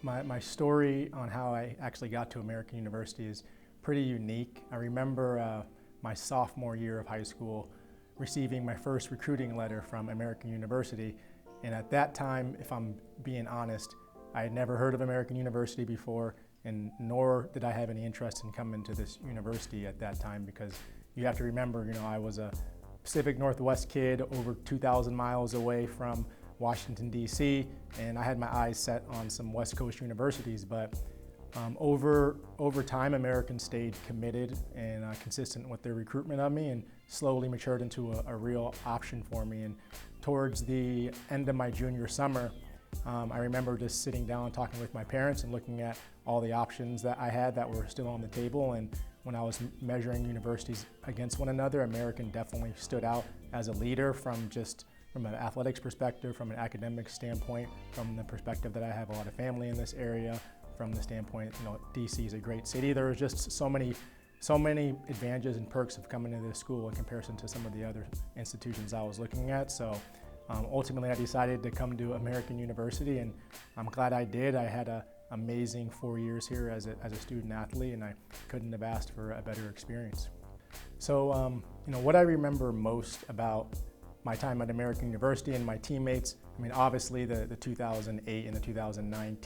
My story on how I actually got to American University is pretty unique. I remember my sophomore year of high school receiving my first recruiting letter from American University. And at that time, if I'm being honest, I had never heard of American University before, and nor did I have any interest in coming to this university at that time, because you have to remember, I was a Pacific Northwest kid over 2,000 miles away from Washington, D.C., and I had my eyes set on some West Coast universities. But over time, American stayed committed and consistent with their recruitment of me, and slowly matured into a real option for me. And towards the end of my junior summer, I remember just sitting down and talking with my parents and looking at all the options that I had that were still on the table. And when I was measuring universities against one another, American definitely stood out as a leader from an athletics perspective, from an academic standpoint, from the perspective that I have a lot of family in this area, from the standpoint, DC is a great city. There was just so many advantages and perks of coming to this school in comparison to some of the other institutions I was looking at. So ultimately, I decided to come to American University, and I'm glad I did. I had an amazing 4 years here as a student athlete, and I couldn't have asked for a better experience. So what I remember most about my time at American University and my teammates, obviously the 2008 and the 2009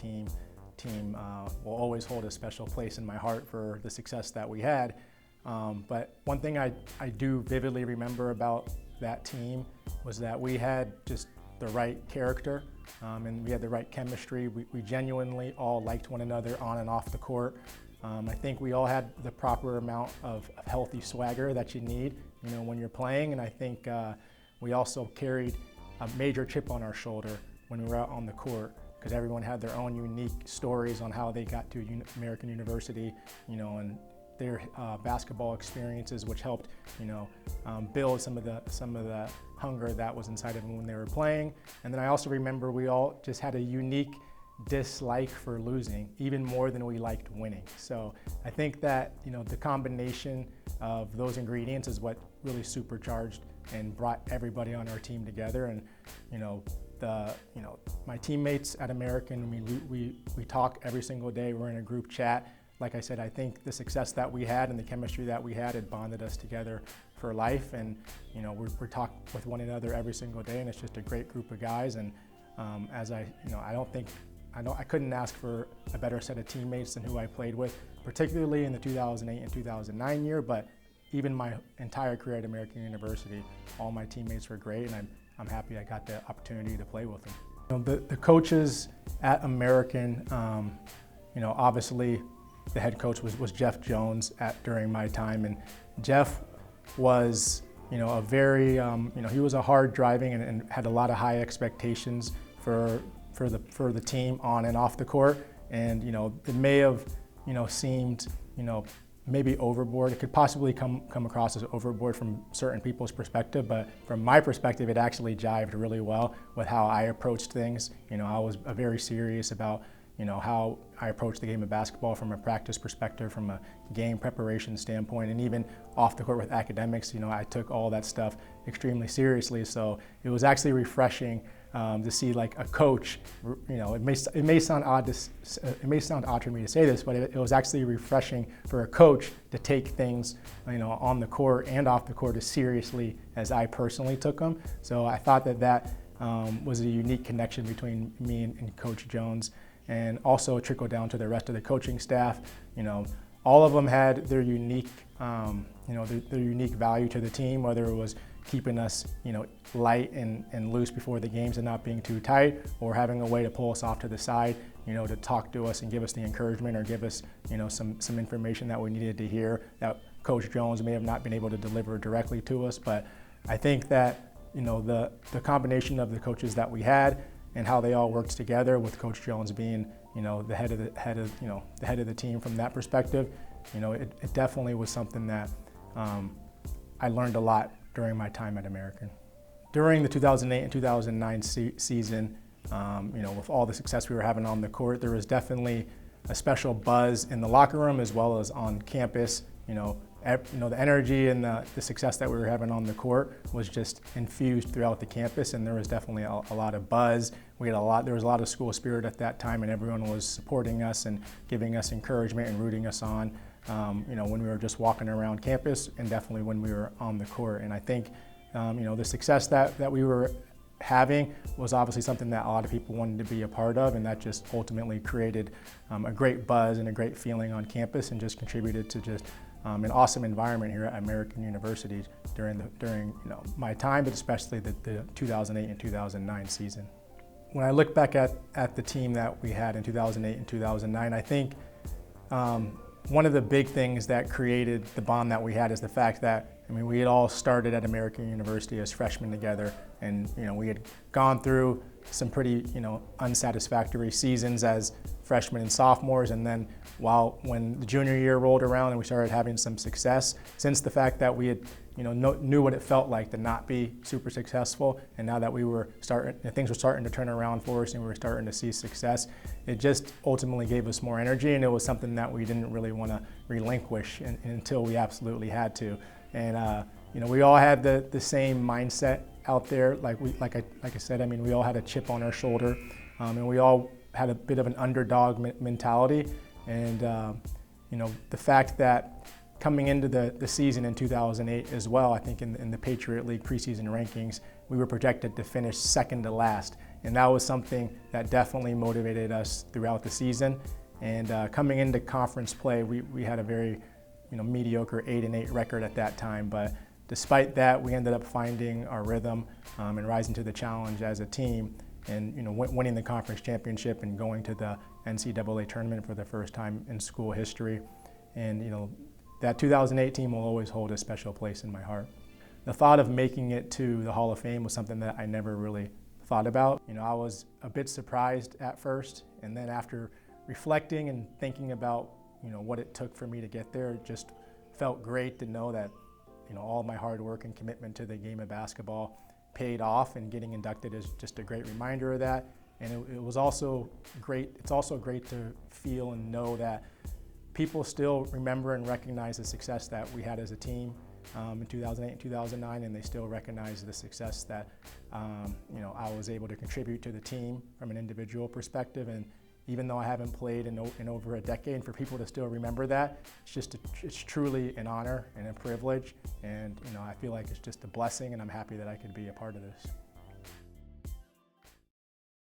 team will always hold a special place in my heart for the success that we had. But one thing I do vividly remember about that team was that we had just the right character, and we had the right chemistry. We genuinely all liked one another on and off the court. I think we all had the proper amount of healthy swagger that you need, when you're playing. And I think we also carried a major chip on our shoulder when we were out on the court, because everyone had their own unique stories on how they got to American University, and their basketball experiences, which helped, build some of the hunger that was inside of them when they were playing. And then I also remember we all just had a unique dislike for losing, even more than we liked winning. So I think that, the combination of those ingredients is what really supercharged and brought everybody on our team together. And, my teammates at American, we talk every single day. We're in a group chat. Like I said, I think the success that we had and the chemistry that we had bonded us together for life. And, we're talking with one another every single day, and it's just a great group of guys. And I couldn't ask for a better set of teammates than who I played with, particularly in the 2008 and 2009 year, but even my entire career at American University, all my teammates were great, and I'm happy I got the opportunity to play with them. The coaches at American, obviously the head coach was Jeff Jones during my time, and Jeff was, a very, he was a hard driving and had a lot of high expectations for the team on and off the court. And, it may have, seemed, maybe overboard. It could possibly come across as overboard from certain people's perspective, but from my perspective, it actually jived really well with how I approached things. I was very serious about, how I approached the game of basketball from a practice perspective, from a game preparation standpoint, and even off the court with academics. I took all that stuff extremely seriously. So it was actually refreshing to see like a coach. It may sound odd to me to say this, but it was actually refreshing for a coach to take things, on the court and off the court as seriously as I personally took them. So I thought that was a unique connection between me and Coach Jones, and also trickled down to the rest of the coaching staff. All of them had their unique, their unique value to the team, whether it was keeping us, light and loose before the games and not being too tight, or having a way to pull us off to the side, to talk to us and give us the encouragement, or give us, some information that we needed to hear that Coach Jones may have not been able to deliver directly to us. But I think that, the combination of the coaches that we had and how they all worked together, with Coach Jones being, the head of the team from that perspective, it definitely was something that I learned a lot during my time at American. During the 2008 and 2009 season, with all the success we were having on the court, there was definitely a special buzz in the locker room as well as on campus. The energy and the success that we were having on the court was just infused throughout the campus, and there was definitely a lot of buzz. there was a lot of school spirit at that time, and everyone was supporting us and giving us encouragement and rooting us on, when we were just walking around campus, and definitely when we were on the court. And I think, the success that we were having was obviously something that a lot of people wanted to be a part of, and that just ultimately created a great buzz and a great feeling on campus, and just contributed to just an awesome environment here at American University during my time, but especially the 2008 and 2009 season. When I look back at the team that we had in 2008 and 2009, I think one of the big things that created the bond that we had is the fact that, we had all started at American University as freshmen together, and we had gone through some pretty unsatisfactory seasons as freshmen and sophomores, and then when the junior year rolled around and we started having some success, since the fact that we had knew what it felt like to not be super successful, and now that things were starting to turn around for us and we were starting to see success, it just ultimately gave us more energy, and it was something that we didn't really want to relinquish until we absolutely had to. And we all had the same mindset out there. Like I said, we all had a chip on our shoulder, and we all had a bit of an underdog mentality. And the fact that coming into the season in 2008 as well, I think in the Patriot League preseason rankings, we were projected to finish second to last, and that was something that definitely motivated us throughout the season. And coming into conference play, we had a very mediocre 8-8 record at that time, but despite that, we ended up finding our rhythm and rising to the challenge as a team, and winning the conference championship and going to the NCAA tournament for the first time in school history. And that 2008 team will always hold a special place in my heart. The thought of making it to the Hall of Fame was something that I never really thought about. I was a bit surprised at first, and then after reflecting and thinking about what it took for me to get there, it just felt great to know that all my hard work and commitment to the game of basketball paid off, and getting inducted is just a great reminder of that. And it was also great. It's also great to feel and know that people still remember and recognize the success that we had as a team in 2008 and 2009, and they still recognize the success that I was able to contribute to the team from an individual perspective. And even though I haven't played in over a decade, and for people to still remember that, it's truly an honor and a privilege. And I feel like it's just a blessing, and I'm happy that I could be a part of this.